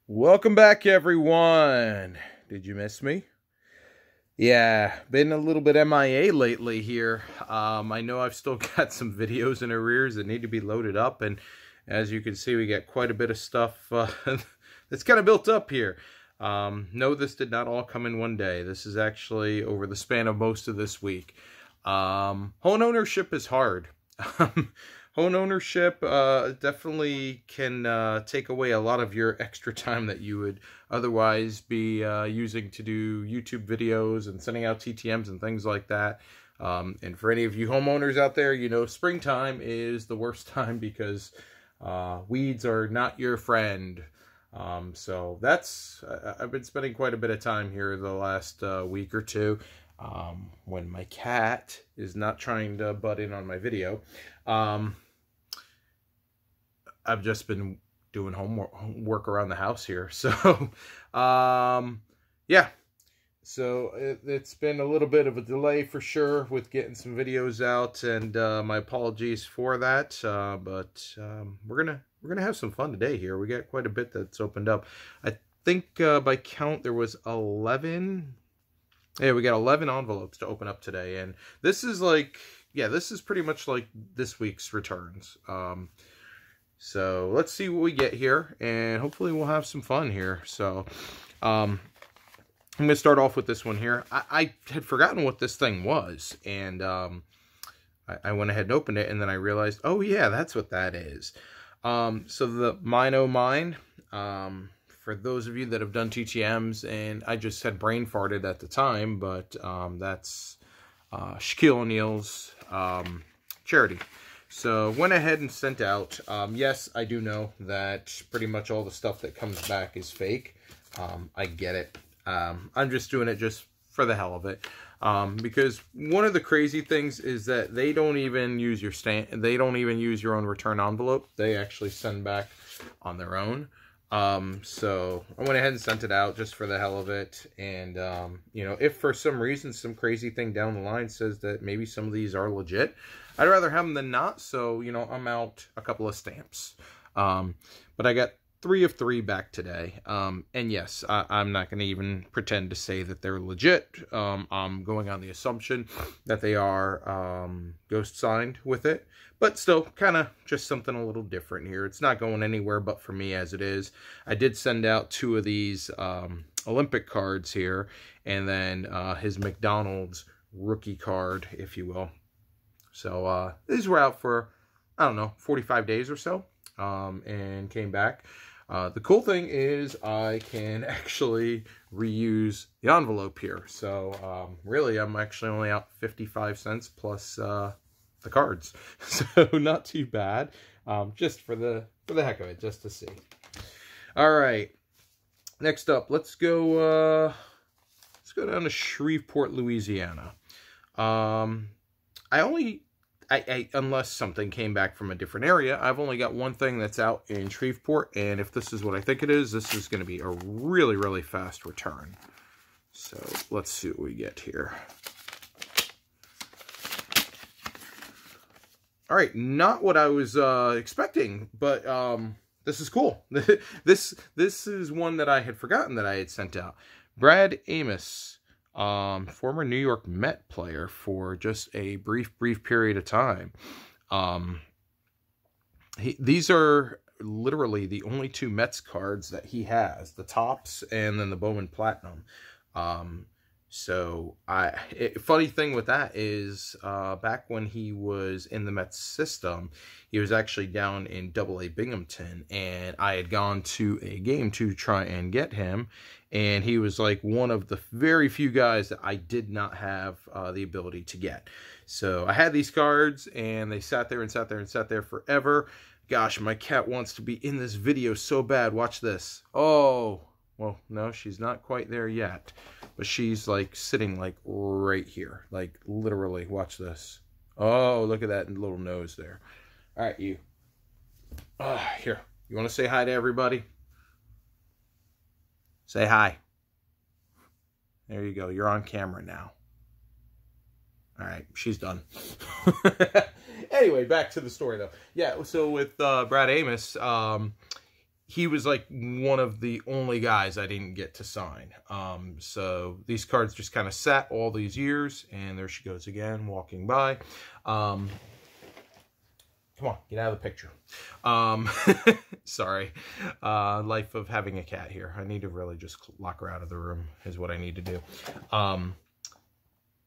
Welcome back, everyone. Did you miss me? Yeah, been a little bit MIA lately here. I know I've still got some videos in arrears that need to be loaded up, and as you can see, we got quite a bit of stuff that's kind of built up here. No, this did not all come in one day. This is actually over the span of most of this week. Home ownership is hard. Home ownership definitely can take away a lot of your extra time that you would otherwise be using to do YouTube videos and sending out TTMs and things like that. And for any of you homeowners out there, you know springtime is the worst time because weeds are not your friend. So that's, I've been spending quite a bit of time here the last week or two when my cat is not trying to butt in on my video. I've just been doing homework around the house here. So, yeah. So it's been a little bit of a delay for sure with getting some videos out, and my apologies for that. But we're gonna have some fun today here. We got quite a bit that's opened up. I think by count there was 11. Yeah, we got 11 envelopes to open up today, and this is like, yeah, this is pretty much like this week's returns. So let's see what we get here, and hopefully we'll have some fun here. So I'm going to start off with this one here. I had forgotten what this thing was, and I went ahead and opened it, and then I realized, oh yeah, that's what that is. So the Mine Oh Mine, for those of you that have done TTMs, and I just said brain farted at the time, but that's Shaquille O'Neal's charity. So went ahead and sent out. Yes, I do know that pretty much all the stuff that comes back is fake. I get it. I'm just doing it just for the hell of it. Because one of the crazy things is that they don't even use your they don't even use your own return envelope. They actually send back on their own. So I went ahead and sent it out just for the hell of it. And, you know, if for some reason some crazy thing down the line says that maybe some of these are legit, I'd rather have them than not. So, you know, I'm out a couple of stamps. But I got 3 of 3 back today. And yes, I'm not going to even pretend to say that they're legit. I'm going on the assumption that they are ghost signed with it. But still, kind of just something a little different here. It's not going anywhere but for me as it is. I did send out 2 of these Olympic cards here. And then his McDonald's rookie card, if you will. So these were out for, I don't know, 45 days or so. And came back. The cool thing is I can actually reuse the envelope here. So really, I'm actually only out 55 cents plus the cards. So not too bad. Just for the heck of it, just to see. All right. Next up, let's go down to Shreveport, Louisiana. Unless something came back from a different area, I've only got one thing that's out in Shreveport, and if this is what I think it is, this is going to be a really, really fast return. So let's see what we get here. All right, not what I was expecting, but this is cool. This is one that I had forgotten that I had sent out. Brad Amos. Former New York Met player for just a brief period of time. These are literally the only 2 Mets cards that he has, the Topps and then the Bowman Platinum. So funny thing with that is back when he was in the Mets system, he was actually down in AA Binghamton, and I had gone to a game to try and get him, and he was like one of the very few guys that I did not have the ability to get. So I had these cards, and they sat there and sat there and sat there forever. Gosh, my cat wants to be in this video so bad. Watch this. Oh, well, no, she's not quite there yet. But she's like sitting like right here. Like literally, watch this. Oh, look at that little nose there. All right, you. Here, you want to say hi to everybody? Say hi. There you go. You're on camera now. All right, she's done. Anyway, back to the story though. Yeah, so with Brad Amos, he was like one of the only guys I didn't get to sign. So these cards just kind of sat all these years, and there she goes again, walking by. Come on, get out of the picture. Sorry. Life of having a cat here. I need to really just lock her out of the room is what I need to do.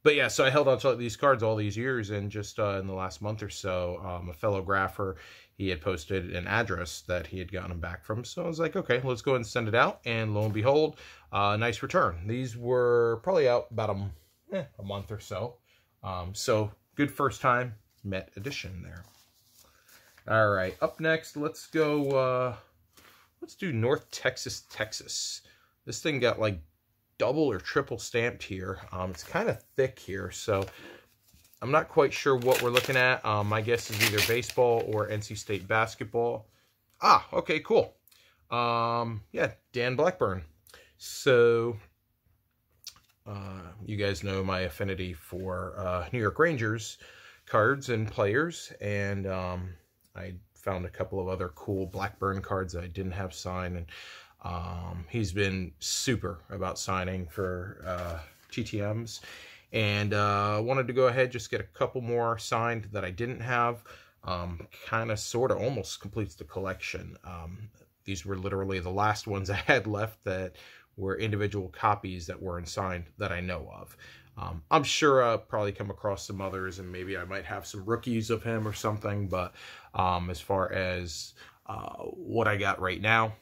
But yeah, so I held on to these cards all these years, and just in the last month or so, a fellow grapher, he had posted an address that he had gotten them back from. So I was like, okay, let's go ahead and send it out. And lo and behold, nice return. These were probably out about a month or so. So good first time Met edition there. All right, up next, let's go, let's do North Texas, Texas. This thing got like double or triple stamped here. It's kind of thick here, so I'm not quite sure what we're looking at. My guess is either baseball or NC State basketball. Ah, okay, cool. Yeah, Dan Blackburn. So, you guys know my affinity for New York Rangers cards and players, and I found a couple of other cool Blackburn cards that I didn't have signed, and he's been super about signing for TTMs, and wanted to go ahead, just get a couple more signed that I didn't have. Kind of, sort of, almost completes the collection. These were literally the last ones I had left that were individual copies that weren't signed that I know of. I'm sure I'll probably come across some others, and maybe I might have some rookies of him or something, but as far as what I got right now,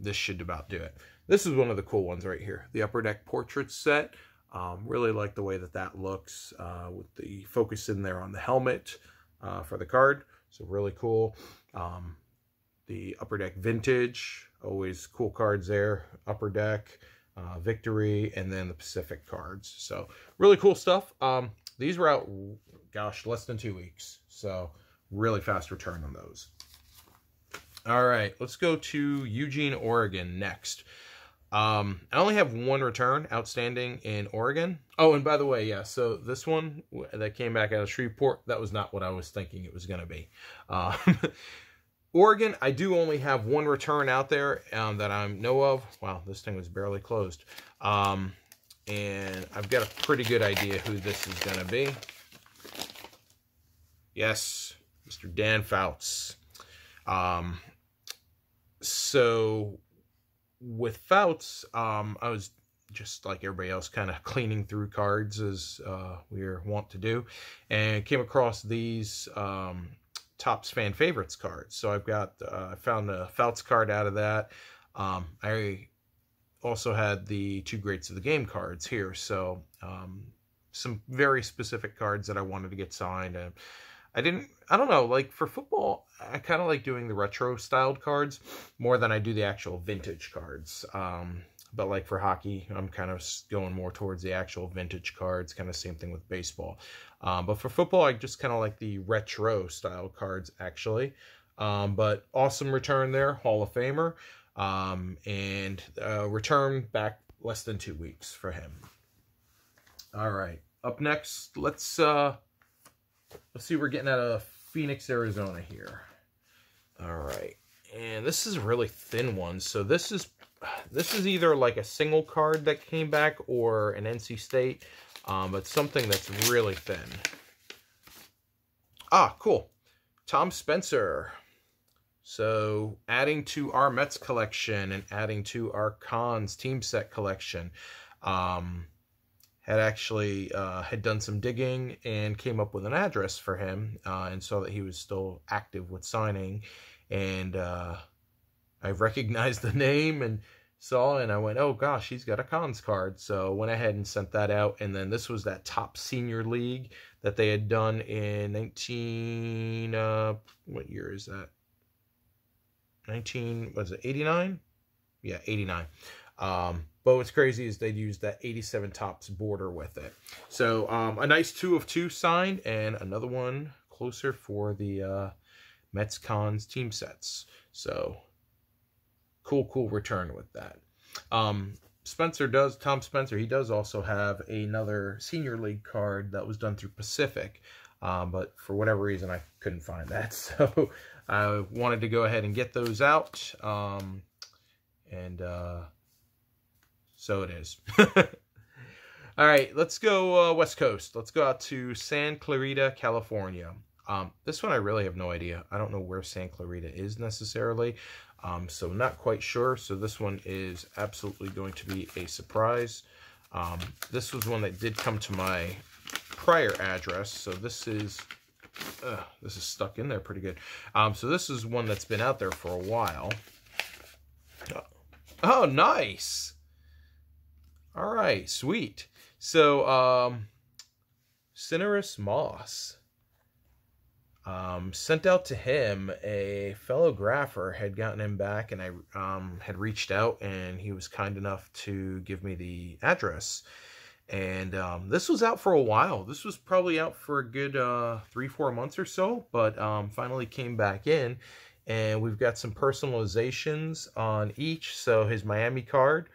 this should about do it. This is one of the cool ones right here, the Upper Deck Portraits set. Really like the way that that looks with the focus in there on the helmet for the card. So really cool. The Upper Deck Vintage, always cool cards there. Upper Deck, Victory, and then the Pacific cards. So really cool stuff. These were out, gosh, less than 2 weeks. So really fast return on those. All right, let's go to Eugene, Oregon next. I only have one return outstanding in Oregon. Oh, and by the way, yeah, so this one that came back out of Shreveport, that was not what I was thinking it was going to be. Oregon, I do only have one return out there that I know of. Wow, this thing was barely closed. And I've got a pretty good idea who this is going to be. Yes, Mr. Dan Fouts. So with Fouts, I was just like everybody else, kind of cleaning through cards as we are wont to do, and came across these Topps Fan Favorites cards. So I've got, I found a Fouts card out of that. I also had the 2 Greats of the Game cards here. So some very specific cards that I wanted to get signed. And I don't know, like for football, I kind of like doing the retro styled cards more than I do the actual vintage cards. But like for hockey, I'm kind of going more towards the actual vintage cards, kind of same thing with baseball. But for football, I just kind of like the retro style cards actually. But awesome return there, Hall of Famer. And return back less than 2 weeks for him. All right, up next, let's see, we're getting out of Phoenix, Arizona here. All right, and this is a really thin one. So this is either like a single card that came back or an NC State, but something that's really thin. Ah, cool. Tom Spencer. So adding to our Mets collection and adding to our Cons team set collection. Had actually had done some digging and came up with an address for him, and saw that he was still active with signing, and I recognized the name and saw, and I went, oh gosh, he's got a Cons card. So went ahead and sent that out, and then this was that Top Senior League that they had done in what year is that? 89? Yeah, 89. But what's crazy is they'd used that 87 Topps border with it. So a nice 2 of 2 signed, and another one closer for the Mets Cons team sets. So cool return with that. Tom Spencer, he does also have another Senior League card that was done through Pacific. But for whatever reason, I couldn't find that. So I wanted to go ahead and get those out. and so it is. All right, let's go West Coast. Let's go out to San Clarita, California. This one I really have no idea. I don't know where San Clarita is necessarily, so not quite sure. So this one is absolutely going to be a surprise. This was one that did come to my prior address, so this is stuck in there pretty good. So this is one that's been out there for a while. Oh, nice. All right, sweet. So, Cinerus Moss. Sent out to him, a fellow grapher had gotten him back, and I had reached out, and he was kind enough to give me the address. And this was out for a while. This was probably out for a good 3-4 months or so, but finally came back in, and we've got some personalizations on each. So his Miami card,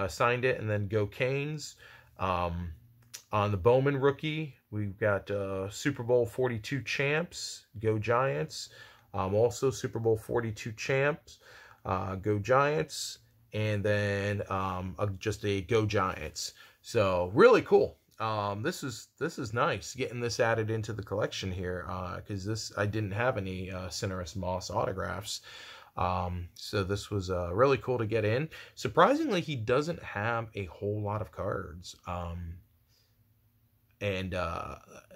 signed it, and then Go Canes. On the Bowman rookie, we've got Super Bowl 42 champs, Go Giants. Also Super Bowl 42 champs, Go Giants. And then just a Go Giants. So really cool. This is nice getting this added into the collection here, because I didn't have any Cinerus Moss autographs. So this was really cool to get in. Surprisingly, he doesn't have a whole lot of cards. And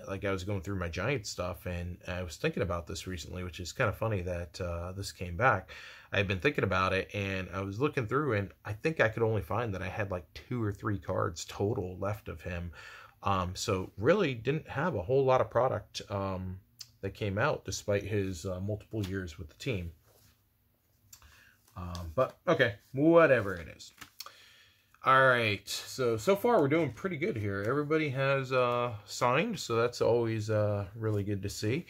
like I was going through my Giant stuff, and I was thinking about this recently, which is kind of funny that this came back. I had been thinking about it, and I was looking through, and I think I could only find that I had like 2 or 3 cards total left of him. So really didn't have a whole lot of product that came out despite his multiple years with the team. But okay, whatever it is. All right, so far we're doing pretty good here. Everybody has signed, so that's always really good to see.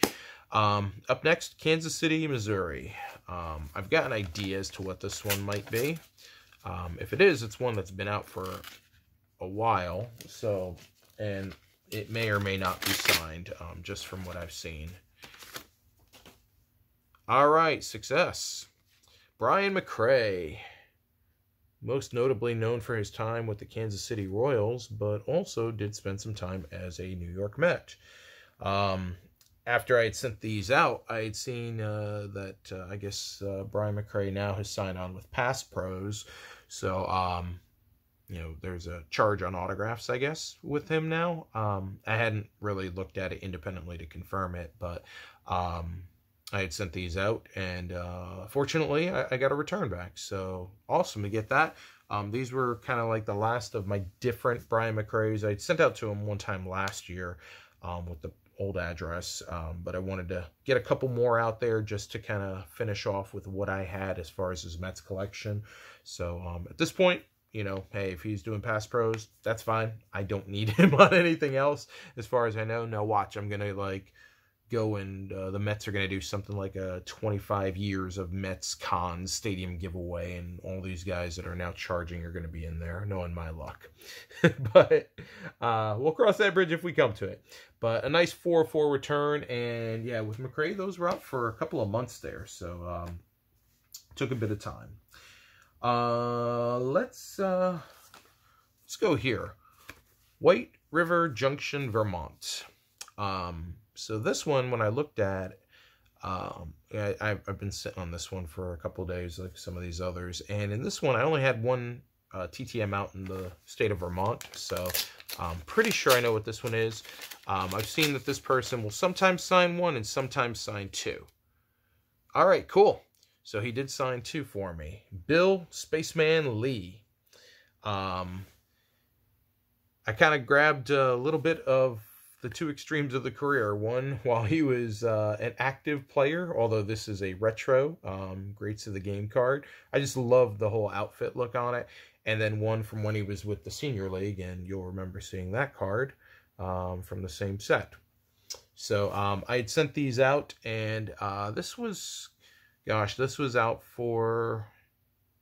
Up next, Kansas City, Missouri. I've got an idea as to what this one might be. If it is, it's one that's been out for a while, so, and it may or may not be signed, just from what I've seen. All right, success. Brian McRae. Most notably known for his time with the Kansas City Royals, but also did spend some time as a New York Met. After I had sent these out, I had seen that I guess Brian McRae now has signed on with Pass Pros. So, you know, there's a charge on autographs, I guess, with him now. I hadn't really looked at it independently to confirm it, but I had sent these out, and fortunately, I got a return back. So awesome to get that. These were kind of like the last of my different Brian McRae's. I sent out to him one time last year with the old address, but I wanted to get a couple more out there just to kind of finish off with what I had as far as his Mets collection. So at this point, you know, hey, if he's doing Pass Pros, that's fine. I don't need him on anything else as far as I know. Now watch, I'm going to like go and the Mets are going to do something like a 25 years of Mets Cons stadium giveaway, and all these guys that are now charging are going to be in there, knowing my luck. But we'll cross that bridge if we come to it. But a nice 4-4 return, and yeah, with McRae, those were out for a couple of months there, so took a bit of time. Let's go here. White River Junction, Vermont. So this one, when I looked at, I've been sitting on this one for a couple of days, like some of these others. And in this one, I only had one TTM out in the state of Vermont. So I'm pretty sure I know what this one is. I've seen that this person will sometimes sign 1 and sometimes sign 2. All right, cool. So he did sign 2 for me. Bill Spaceman Lee. I kind of grabbed a little bit of the 2 extremes of the career. One while he was an active player, although this is a retro Greats of the Game card. I just love the whole outfit look on it. And then one from when he was with the Senior League, and you'll remember seeing that card from the same set. So I had sent these out, and this was out for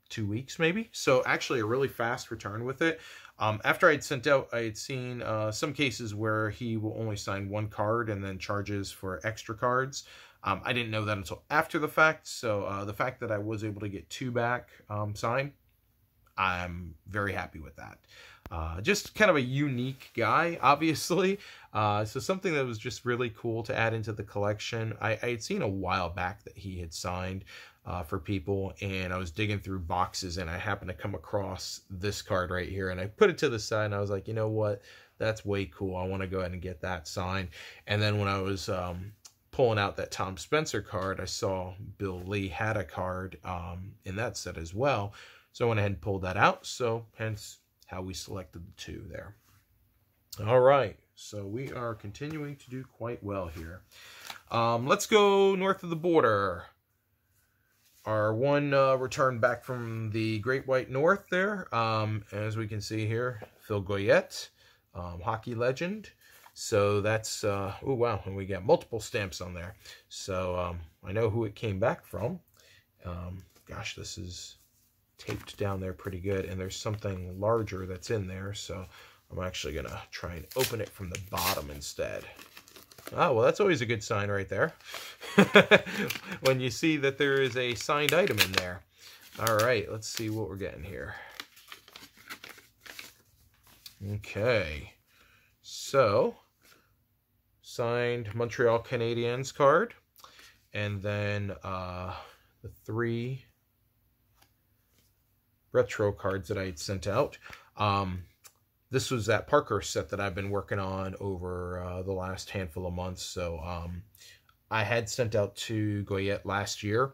2 weeks maybe. So actually a really fast return with it. After I'd sent out, I had seen some cases where he will only sign 1 card and then charges for extra cards. I didn't know that until after the fact. So the fact that I was able to get 2 back signed, I'm very happy with that. Just kind of a unique guy, obviously. So something that was just really cool to add into the collection. I had seen a while back that he had signed for people, and I was digging through boxes, and I happened to come across this card right here, and I put it to the side, and I was like, you know what? That's way cool. I want to go ahead and get that signed. And then when I was pulling out that Tom Spencer card, I saw Bill Lee had a card in that set as well. So I went ahead and pulled that out. So hence how we selected the two there. All right. So we are continuing to do quite well here. Let's go north of the border. Our one return back from the Great White North there. As we can see here, Phil Goyette, hockey legend. So that's, oh wow, and we got multiple stamps on there. So I know who it came back from. Gosh, this is taped down there pretty good, and there's something larger that's in there, so I'm actually going to try and open it from the bottom instead. Oh, well, that's always a good sign right there. When you see that there is a signed item in there. All right, let's see what we're getting here. Okay. So, signed Montreal Canadiens card. And then the 3 retro cards that I had sent out. This was that Parker set that I've been working on over the last handful of months. So I had sent out to Goyette last year,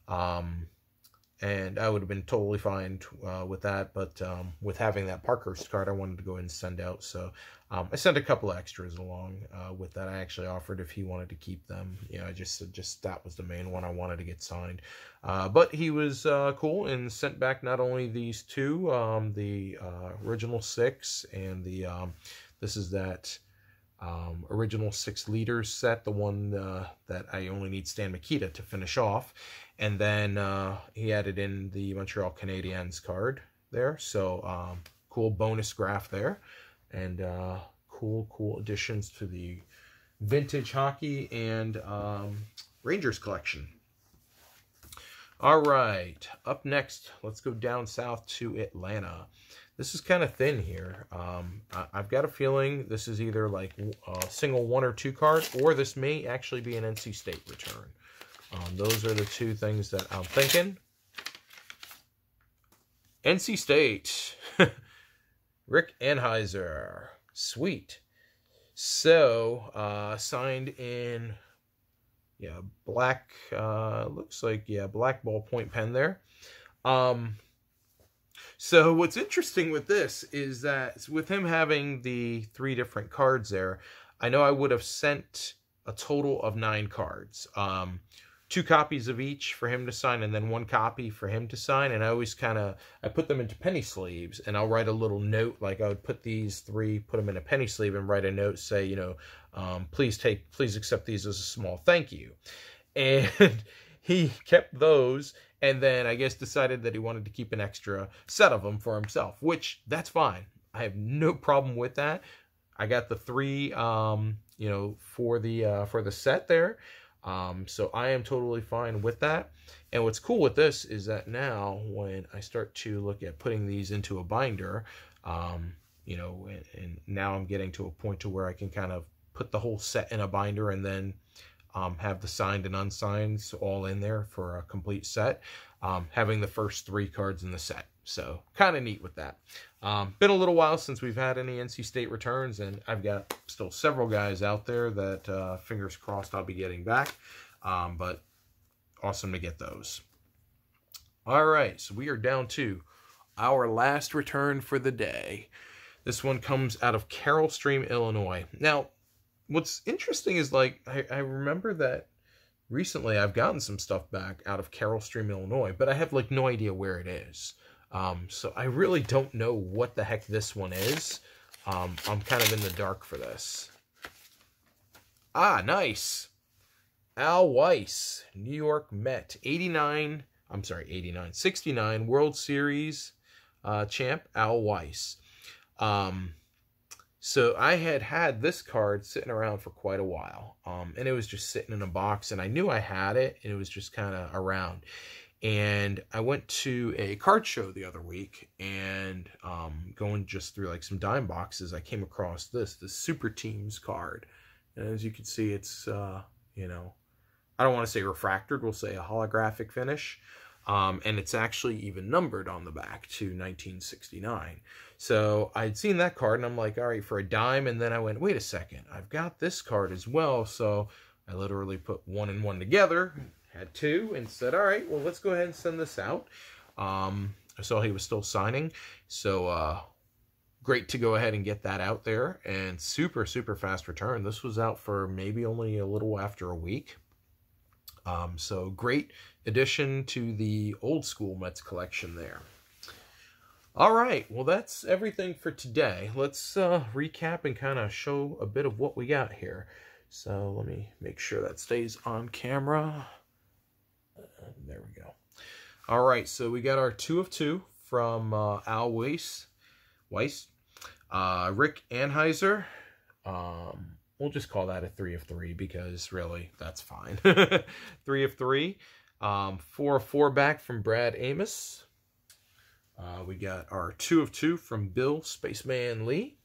and I would have been totally fine with that. But with having that Parker's card, I wanted to go ahead and send out. So I sent a couple of extras along with that. I actually offered if he wanted to keep them. You know, I just that was the main one I wanted to get signed. But he was cool and sent back not only these two, the original 6 and the this is that original 6 liters set, the one that I only need Stan Mikita to finish off. And then he added in the Montreal Canadiens card there. So cool bonus graph there. And cool additions to the vintage hockey and Rangers collection. All right, up next, let's go down south to Atlanta. This is kind of thin here. I've got a feeling this is either like a single 1 or 2 card, or this may actually be an NC State return. Those are the two things that I'm thinking. NC State. Rick Anheuser. Sweet. So, signed in, yeah, black, looks like, yeah, black ballpoint pen there. So what's interesting with this is that with him having the 3 different cards there, I know I would have sent a total of 9 cards. 2 copies of each for him to sign, and then 1 copy for him to sign. And I always I put them into penny sleeves, and I'll write a little note, like I would put these 3, put them in a penny sleeve, and write a note, say, you know, please accept these as a small thank you. And he kept those, and then I guess decided that he wanted to keep an extra set of them for himself, which that's fine. I have no problem with that. I got the 3, you know, for the set there. So I am totally fine with that. And what's cool with this is that now when I start to look at putting these into a binder, you know, and now I'm getting to a point to where I can kind of put the whole set in a binder and then have the signed and unsigned all in there for a complete set, having the first 3 cards in the set. So kind of neat with that. Been a little while since we've had any NC State returns, and I've got still several guys out there that fingers crossed I'll be getting back. But awesome to get those. All right, so we are down to our last return for the day. This one comes out of Carroll Stream, Illinois. Now, what's interesting is, like, I remember that recently I've gotten some stuff back out of Carroll Stream, Illinois, but I have, like, no idea where it is. So I really don't know what the heck this one is. I'm kind of in the dark for this. Ah, nice. Al Weiss, New York Met, 69 World Series champ, Al Weiss. So I had this card sitting around for quite a while, and it was just sitting in a box, and I knew I had it, and it was just kind of around. And I went to a card show the other week, and going just through like some dime boxes, I came across the Super Teams card. And as you can see, it's, you know, I don't want to say refractored, we'll say a holographic finish. And it's actually even numbered on the back to 1969. So I'd seen that card, and I'm like, all right, for a dime. And then I went, wait a second, I've got this card as well. So I literally put 1 and 1 together, had 2, and said, all right, well, let's go ahead and send this out. I saw he was still signing. So great to go ahead and get that out there. And super, super fast return. This was out for maybe only a little after a week. So great addition to the old school Mets collection there. All right, well, that's everything for today. Let's recap and kind of show a bit of what we got here. So let me make sure that stays on camera. There we go. All right, so we got our 2 of 2 from Al Weiss, Rick Anheuser. We'll just call that a 3 of 3 because really that's fine. 3 of 3. 4 of 4 back from Brad Amos. We got our 2 of 2 from Bill Spaceman Lee.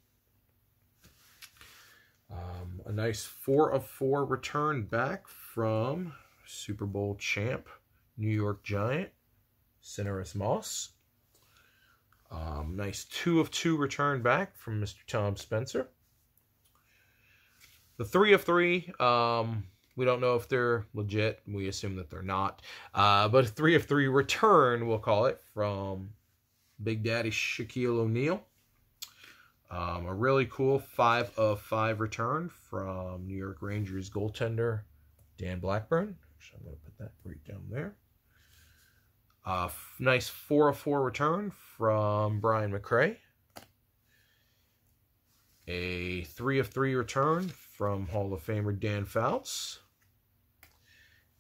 A nice 4 of 4 return back from Super Bowl champ New York Giant Cineris Moss. Nice 2 of 2 return back from Mr. Tom Spencer. The 3 of 3, we don't know if they're legit. We assume that they're not. But a 3 of 3 return, we'll call it, from Big Daddy Shaquille O'Neal. A really cool 5 of 5 return from New York Rangers goaltender Dan Blackburn. So I'm going to put that right down there. Nice 4 of 4 return from Brian McRae. A 3 of 3 return from Hall of Famer Dan Fouts.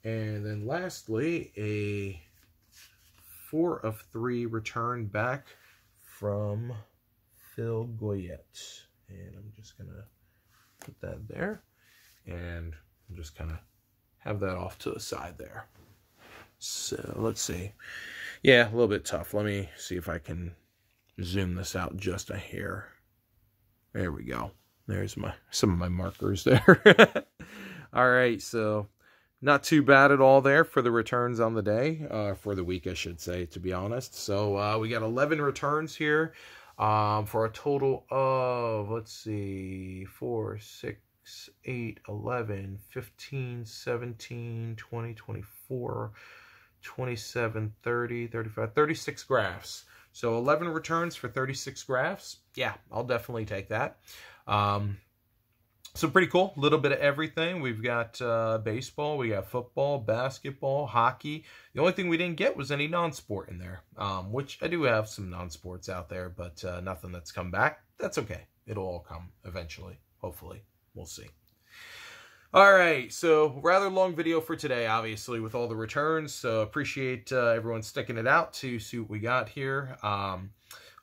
And then lastly, a 4 of 3 return back from Phil Goyette. And I'm just going to put that there. And I'm just kind of have that off to the side there. So let's see. Yeah, a little bit tough. Let me see if I can zoom this out just a hair. There we go. There's some of my markers there. All right, so not too bad at all there for the returns on the day, for the week, I should say, to be honest. So we got 11 returns here for a total of, let's see, 4, 6, 8, 11, 15, 17, 20, 24, 27, 30, 35, 36 graphs. So 11 returns for 36 graphs. Yeah, I'll definitely take that. So pretty cool. A little bit of everything. We've got baseball, we got football, basketball, hockey. The only thing we didn't get was any non-sport in there, which I do have some non-sports out there, but nothing that's come back. That's okay. It'll all come eventually, hopefully. We'll see. All right, so rather long video for today, obviously, with all the returns. So appreciate everyone sticking it out to see what we got here.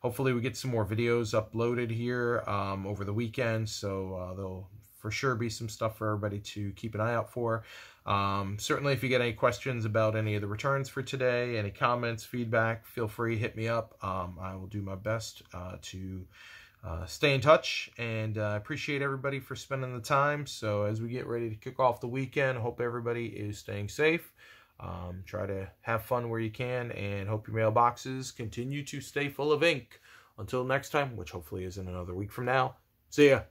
Hopefully we get some more videos uploaded here over the weekend. So there'll for sure be some stuff for everybody to keep an eye out for. Certainly, if you get any questions about any of the returns for today, any comments, feedback, feel free to hit me up. I will do my best to stay in touch, and I appreciate everybody for spending the time. So as we get ready to kick off the weekend, I hope everybody is staying safe. Try to have fun where you can, and hope your mailboxes continue to stay full of ink. Until next time, which hopefully isn't another week from now. See ya.